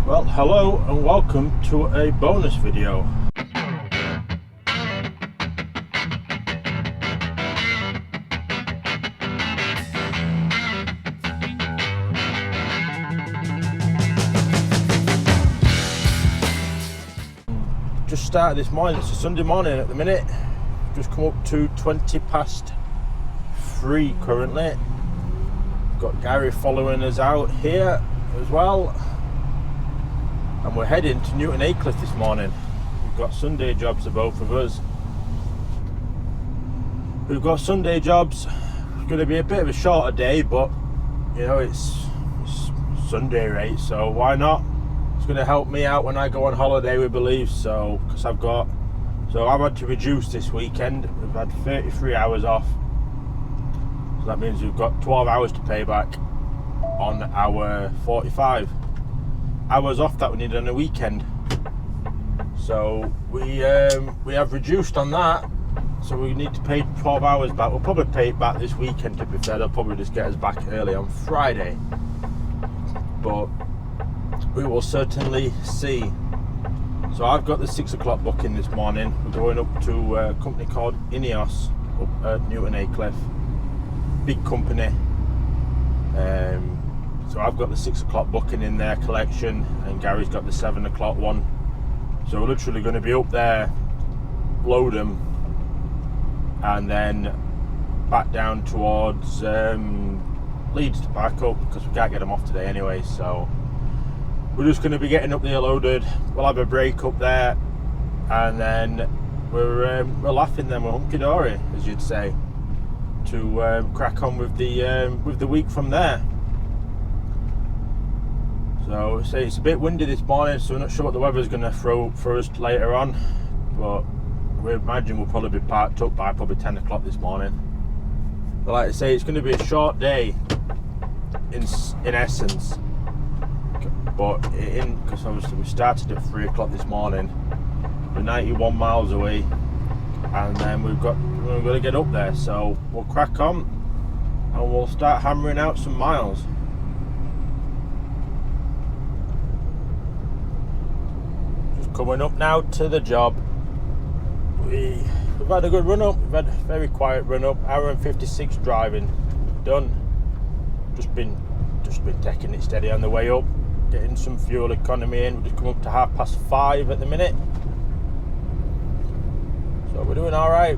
Well, hello and welcome to a bonus video. Just started this morning. It's a Sunday morning at the minute. Just come up to 3:20 currently. Got Gary following us out here as well. And we're heading to Newton Aycliffe this morning. We've got Sunday jobs, the both of us. We've got Sunday jobs. It's going to be a bit of a shorter day, but you know, it's Sunday, right? So why not? It's going to help me out when I go on holiday, we believe. So, because I've had to reduce this weekend. We've had 33 hours off. So that means we've got 12 hours to pay back on our 45 hours off that we need on a weekend. So we have reduced on that. So we need to pay 12 hours back. We'll probably pay it back this weekend, to be fair. They'll probably just get us back early on Friday. But we will certainly see. So I've got the 6 o'clock booking this morning. We're going up to a company called Inos up at Newton Aycliffe. Big company. So I've got the 6 o'clock booking in their collection, and Gary's got the 7 o'clock one. So we're literally going to be up there, load them, and then back down towards Leeds to park up, because we can't get them off today anyway. So we're just going to be getting up there loaded. We'll have a break up there, and then we're laughing then, we're hunky-dory, as you'd say, to crack on with the week from there. So it's a bit windy this morning, so we're not sure what the weather's going to throw for us later on, but we imagine we'll probably be parked up by probably 10 o'clock this morning. But like I say, it's going to be a short day in essence, but because obviously we started at 3 o'clock this morning, we're 91 miles away, and then we're going to get up there. So we'll crack on and we'll start hammering out some miles. Coming up now to the job. We've had a good run up. We've had a very quiet run up. Hour and 56 driving done. Just been taking it steady on the way up, getting some fuel economy in. We've just come up to 5:30 at the minute, so we're doing all right.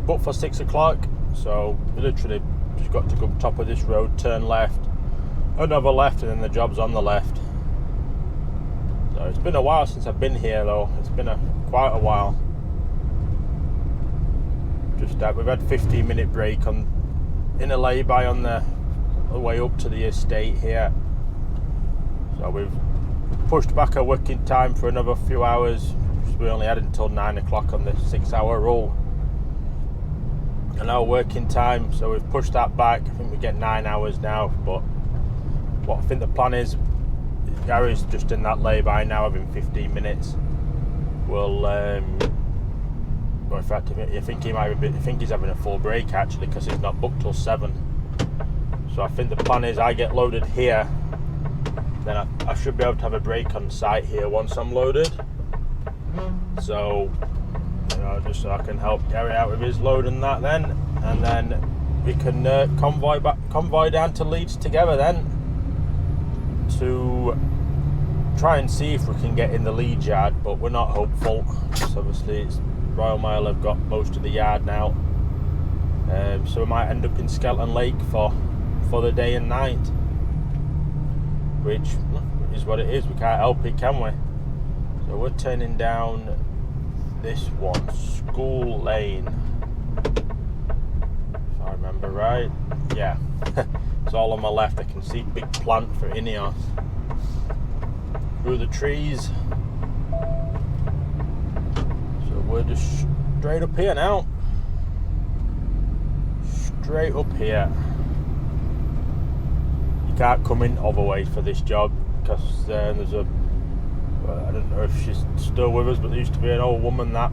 Booked for 6 o'clock, so we literally just got to go top of this road, turn left, another left, and then the job's on the left. So it's been a while since I've been here, though. It's been quite a while. Just that we've had a 15-minute break in a lay-by on the way up to the estate here. So we've pushed back our working time for another few hours. We only had until 9 o'clock on the 6-hour rule, and our working time, so we've pushed that back. I think we get 9 hours now, but what I think the plan is, Gary's just in that lay-by now, having 15 minutes. Well, in fact, I think he's having a full break actually, because he's not booked till 7. So I think the plan is I get loaded here, then I should be able to have a break on site here once I'm loaded. So, you know, just so I can help Gary out with his load and that then, and then we can convoy down to Leeds together then, to try and see if we can get in the Leeds yard, but we're not hopeful, because obviously Royal Mail have got most of the yard now. So we might end up in Skelton Lake for the day and night, which is what it is. We can't help it, can we? So we're turning down this one, School Lane, if I remember right. Yeah. It's all on my left. I can see big plant for Inos through the trees. So we're just straight up here now. Straight up here. You can't come in other way for this job, because there's a, I don't know if she's still with us, but there used to be an old woman that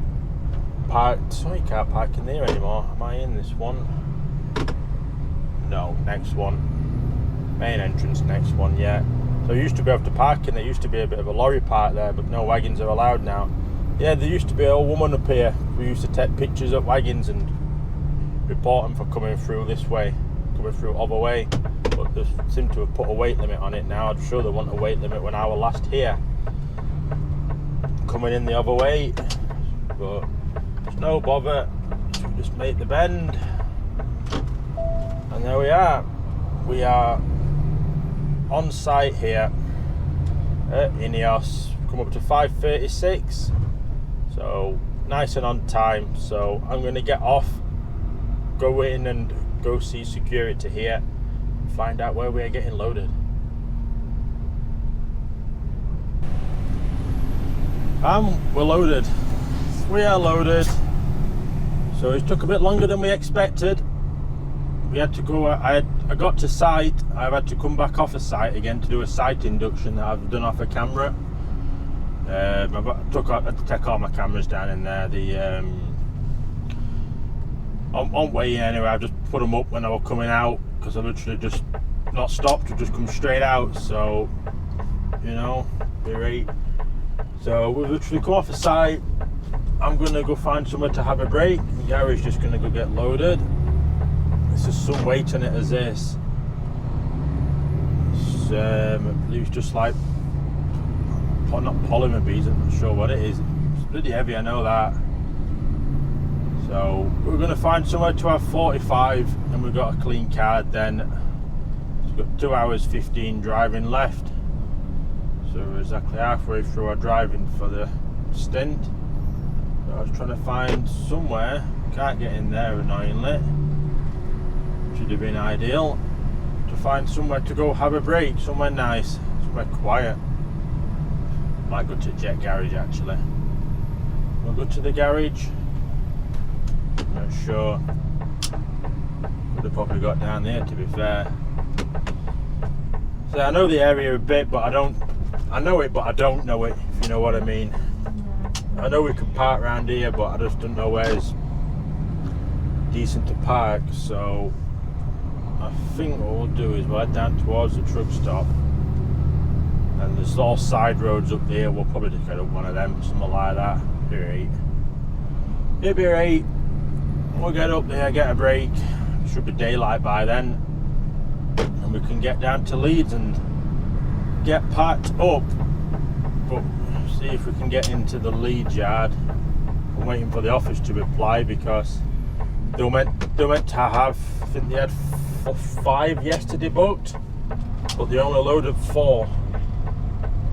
parked. So you can't park in there anymore. Am I in this one? No, next one. Main entrance, next one, yeah. So you used to be able to park in there. Used to be a bit of a lorry park there, but no wagons are allowed now. Yeah, there used to be an old woman up here who used to take pictures of wagons and report them for coming through this way, coming through other way. But they seem to have put a weight limit on it now. I'm sure they want a weight limit when I was last here, coming in the other way. But it's no bother. Just make the bend, and there we are. We are on site here at Inos. Come up to 5:36, so nice and on time. So I'm going to get off, go in and go see security here, find out where we're getting loaded. We're loaded. We are loaded. So it took a bit longer than we expected. We had to go. I got to site. I've had to come back off a site again to do a site induction that I've done off a camera. I had to take all my cameras down in there. On way in anyway, I just put them up when I was coming out, because I literally just not stopped, just come straight out. So, you know, be right. So we've literally come off a site. I'm gonna go find somewhere to have a break. Gary's just gonna go get loaded. This is some weight on it as this. It's just like, not polymer beads, I'm not sure what it is. It's pretty heavy, I know that. So we're gonna find somewhere to have 45, and we've got a clean card then. We've got 2 hours 15 driving left. So we're exactly halfway through our driving for the stint. So I was trying to find somewhere, can't get in there annoyingly. Should have been ideal to find somewhere to go have a break, somewhere nice, somewhere quiet. Might go to Jet Garage actually. We'll go to the garage. Not sure. Could have probably got down there, to be fair. So I know the area a bit, but I know it, but I don't know it, if you know what I mean. I know we can park around here, but I just don't know where's decent to park. So I think what we'll do is we'll head down towards the truck stop, and there's all side roads up there. We'll probably just get up one of them, something like that. Be right. It'll be right. We'll get up there, get a break. It should be daylight by then, and we can get down to Leeds and get packed up. But see if we can get into the Leeds yard. I'm waiting for the office to reply, because they were meant to have, I think they had 5 yesterday booked, but they only loaded 4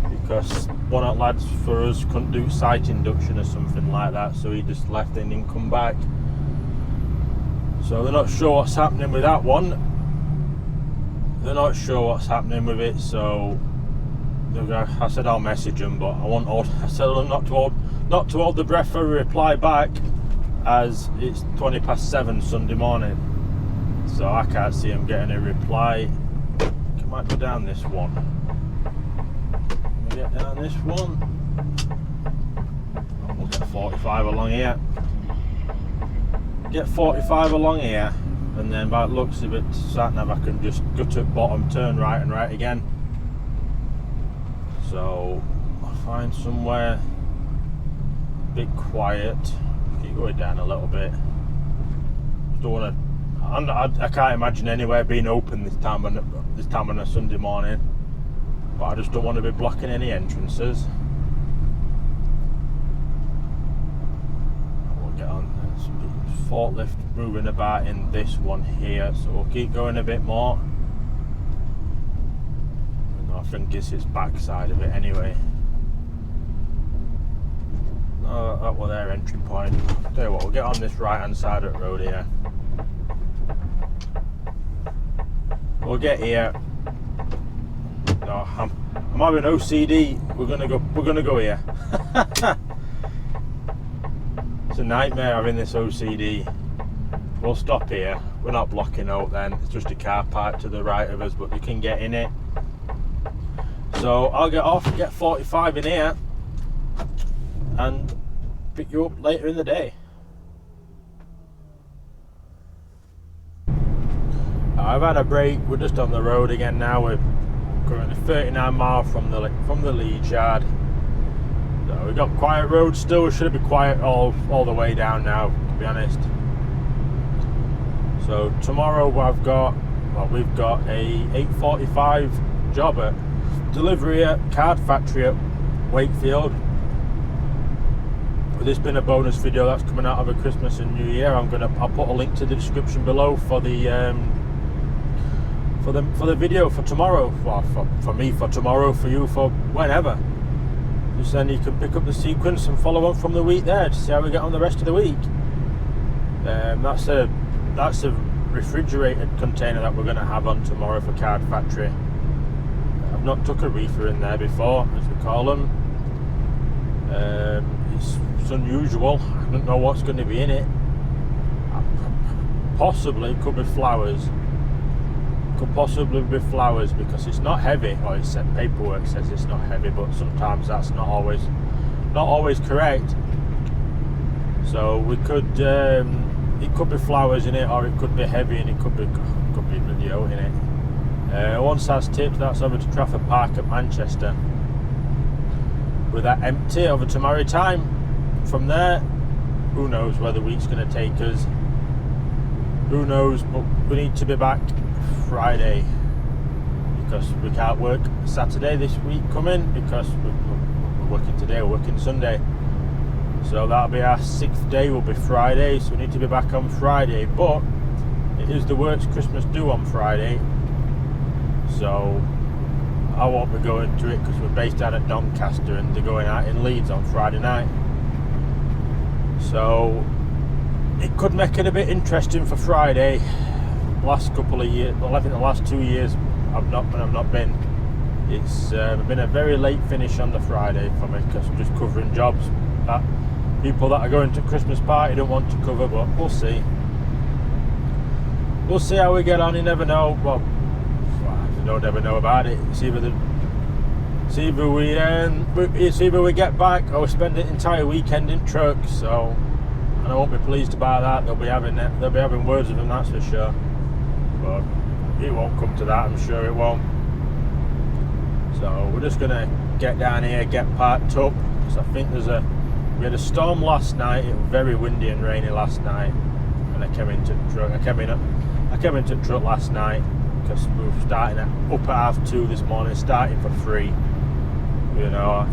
because one of the lads for us couldn't do site induction or something like that, so he just left and didn't come back. So they're not sure what's happening with that one. They're not sure what's happening with it, so I said I'll message them, but I said not to hold the breath for a reply back, as it's 7:20 Sunday morning, so I can't see him getting a reply. I might go down this one. Let me get down this one. We'll get 45 along here. Get 45 along here, and then by the looks of it, sat nav, I can just go to the bottom, turn right and right again. So I'll find somewhere a bit quiet. Keep going down a little bit. Just don't want to. I can't imagine anywhere being open this time on a Sunday morning. But I just don't want to be blocking any entrances. We'll get on. There's forklift moving about in this one here, so we'll keep going a bit more. I think it's its backside of it anyway. No, that was their entry point. Tell you what, we'll get on this right hand side of the road here. We'll get here. No, I'm having OCD. We're gonna go here. It's a nightmare having this OCD. We'll stop here. We're not blocking out then. It's just a car park to the right of us, but you can get in it. So I'll get off, get 45 in here, and pick you up later in the day. I've had a break. We're just on the road again now. We're Currently 39 miles from the Leeds yard. So we've got quiet roads still. We should be quiet all the way down now, to be honest. So tomorrow we've got a 8:45 job at delivery at Card Factory at Wakefield. With this being a bonus video that's coming out over Christmas and New Year, I'll put a link to the description below for the video for tomorrow. Well, for me for tomorrow, for you for whenever. Just then you can pick up the sequence and follow on from the week there to see how we get on the rest of the week. That's a refrigerated container that we're going to have on tomorrow for Card Factory. I've not took a reefer in there before, as we call them. It's unusual. I don't know what's going to be in it. Possibly it could be flowers. Could possibly be flowers because it's not heavy, or it's paperwork says it's not heavy, but sometimes that's not always correct. So we could it could be flowers in it, or it could be heavy and it could be radio in it. Once that's tipped, that's over to Trafford Park at Manchester. With that empty, over to Maritime. From there, who knows where the week's going to take us. Who knows, but we need to be back Friday because we can't work Saturday this week coming because we're working today, we're working Sunday. So that'll be our 6th day, will be Friday, so we need to be back on Friday. But it is the works Christmas do on Friday, so I won't be going to it because we're based down at Doncaster and they're going out in Leeds on Friday night. So it could make it a bit interesting for Friday. Last couple of years, well, I think the last 2 years I've not been. It's been a very late finish on the Friday for me because I'm just covering jobs that people that are going to Christmas party don't want to cover, but we'll see. We'll see how we get on. You never know. Well, you don't ever know about it. It's either we get back or we spend an entire weekend in truck. So, and I won't be pleased about that. They'll be having words with them, that's for sure. But it won't come to that. I'm sure it won't. So we're just gonna get down here, get parked up. So I think we had a storm last night. It was very windy and rainy last night, and I came into truck last night because we were starting up at 2:30 this morning, starting for 3. You know,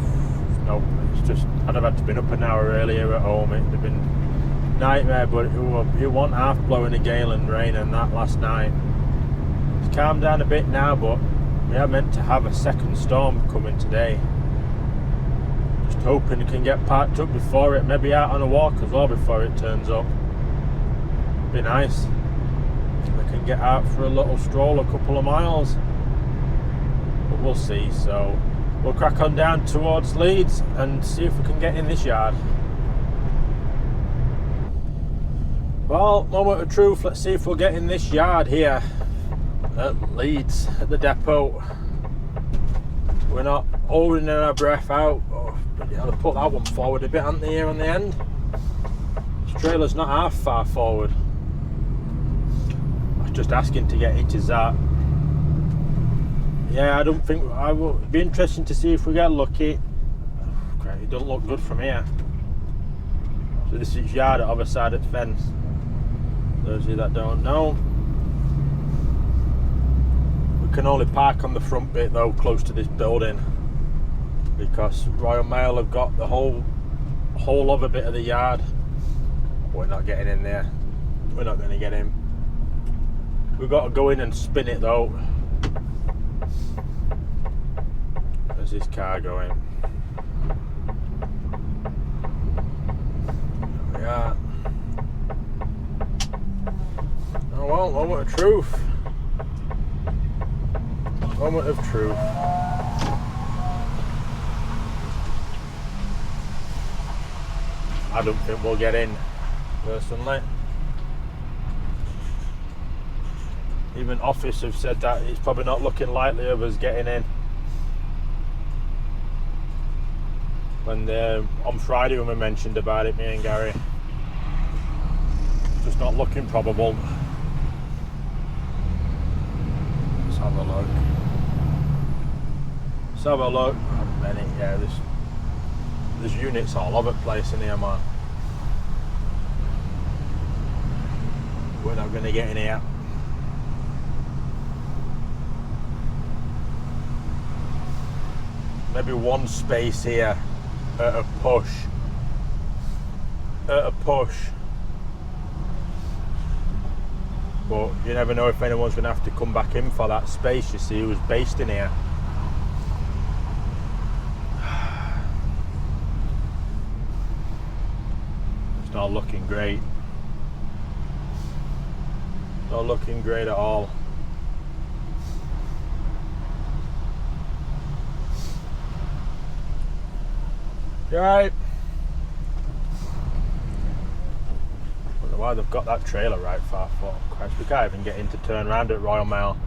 it's just I'd have had to been up an hour earlier at home. It'd have been nightmare, but it wasn't half blowing a gale and rain and that last night. It's calmed down a bit now, but we are meant to have a second storm coming today. Just hoping it can get parked up before it, maybe out on a walk as well before it turns up. Be nice. We can get out for a little stroll, a couple of miles, but we'll see. So we'll crack on down towards Leeds and see if we can get in this yard. Well, moment of truth, let's see if we'll get in this yard here at Leeds, at the depot. We're not holding our breath out. Oh, I'll put that one forward a bit, aren't they, here on the end? This trailer's not half far forward. I was just asking to get it, is that? Yeah, I don't think, I will be interesting to see if we get lucky. Okay, it doesn't look good from here. So this is yard at the other side of the fence. Those of you that don't know. We can only park on the front bit though, close to this building, because Royal Mail have got the whole other bit of the yard. We're not getting in there. We're not going to get in. We've got to go in and spin it though. Where's this car going? There we are. Oh well, moment of truth. Moment of truth. I don't think we'll get in, personally. Even office have said that it's probably not looking likely of us getting in. When on Friday when we mentioned about it, me and Gary, just not looking probable. Let's have a look. Let's have a look. Yeah, there's units all over the place in here, man. We're not going to get in here. Maybe one space here at a push. At a push. But you never know if anyone's going to have to come back in for that space, you see, who's based in here. It's not looking great. Not looking great at all. You alright? Wonder why they've got that trailer right far for. Christ, we can't even get in to turn around at Royal Mail.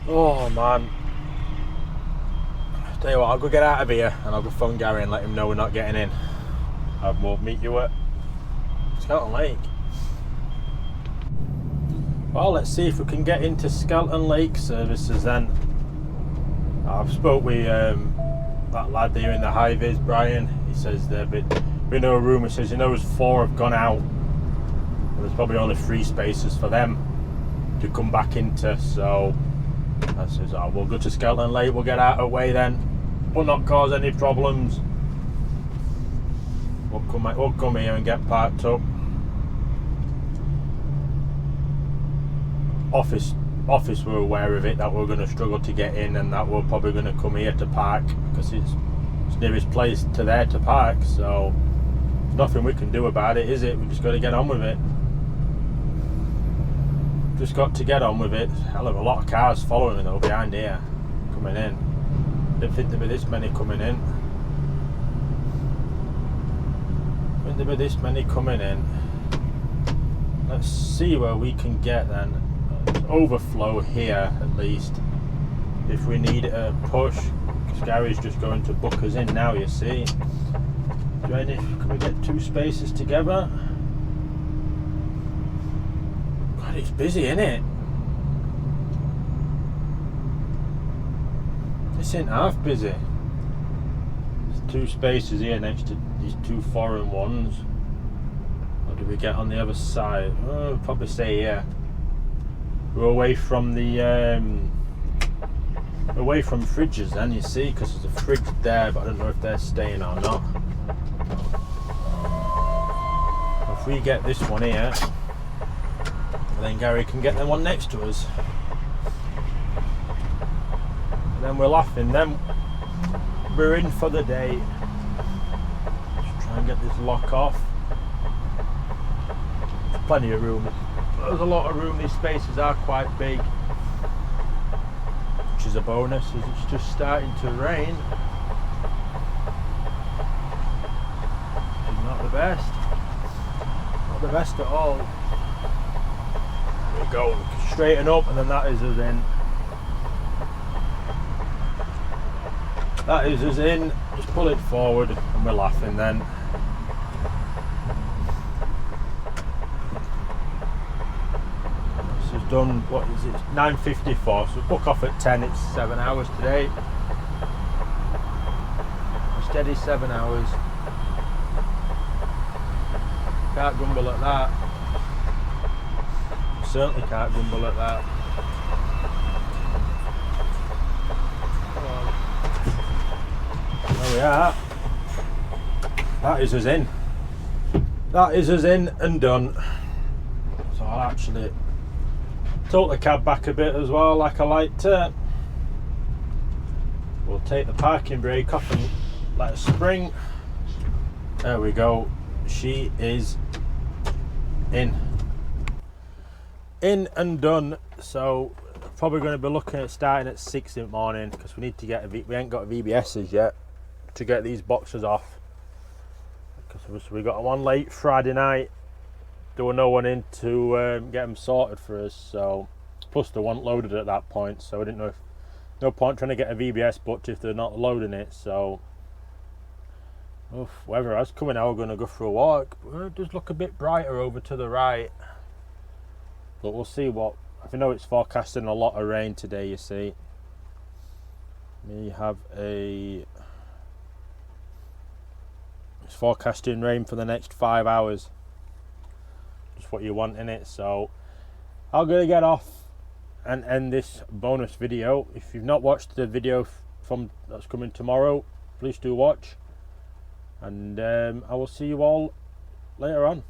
Oh man. Tell you what, I'll go get out of here and I'll go phone Gary and let him know we're not getting in. I will meet you at Skelton Lake. Well, let's see if we can get into Skelton Lake services then. I've spoke with that lad there in the high vis, Brian. He says there've been no room. He says he knows 4 have gone out. There's probably only 3 spaces for them to come back into. So I says, oh, we'll go to Skelton Lake. We'll get out of the way then. We'll not cause any problems. We'll come here and get parked up. Office were aware of it, that we're going to struggle to get in and that we're probably going to come here to park because it's nearest place to there to park, so there's nothing we can do about it, is it? We just got to get on with it. Just got to get on with it. Hell of a lot of cars following me though behind here, coming in. Didn't think there'd be this many coming in. Didn't there'd be this many coming in. Let's see where we can get then. Overflow here at least if we need a push, because Gary's just going to book us in now, you see. Can we get 2 spaces together? God, it's busy, isn't it? This ain't half busy. There's 2 spaces here next to these 2 foreign ones. What do we get on the other side? Oh, probably stay here. We're away from the away from fridges then, you see, because there's a fridge there, but I don't know if they're staying or not. If we get this one here, then Gary can get the one next to us. And then we're laughing, then we're in for the day. Just try and get this lock off. There's plenty of room. There's a lot of room. These spaces are quite big, which is a bonus as it's just starting to rain. It's not the best. Not the best at all. There we go. Straighten up and then that is us in. That is us in. Just pull it forward and we're laughing then. Done, what is it, 9:54, so book off at 10, it's 7 hours today. A steady 7 hours. Can't grumble at that. Certainly can't grumble at that. There we are. That is us in. That is us in and done. So I'll actually tilt the cab back a bit as well, like I like to. We'll take the parking brake off and let her spring. There we go. She is in and done. So probably going to be looking at starting at 6 in the morning because we need to get we ain't got VBSs yet to get these boxes off. Because we got one late Friday night. There were no one in to get them sorted for us, so plus they weren't loaded at that point, so I didn't know if no point trying to get a VBS booked if they're not loading it. So whether I was coming out, we're going to go for a walk. It does look a bit brighter over to the right, but we'll see what. I know it's forecasting a lot of rain today, you see. We have it's forecasting rain for the next 5 hours. Just what you want in it. So I'm gonna get off and end this bonus video. If you've not watched the video from that's coming tomorrow, please do watch, and I will see you all later on.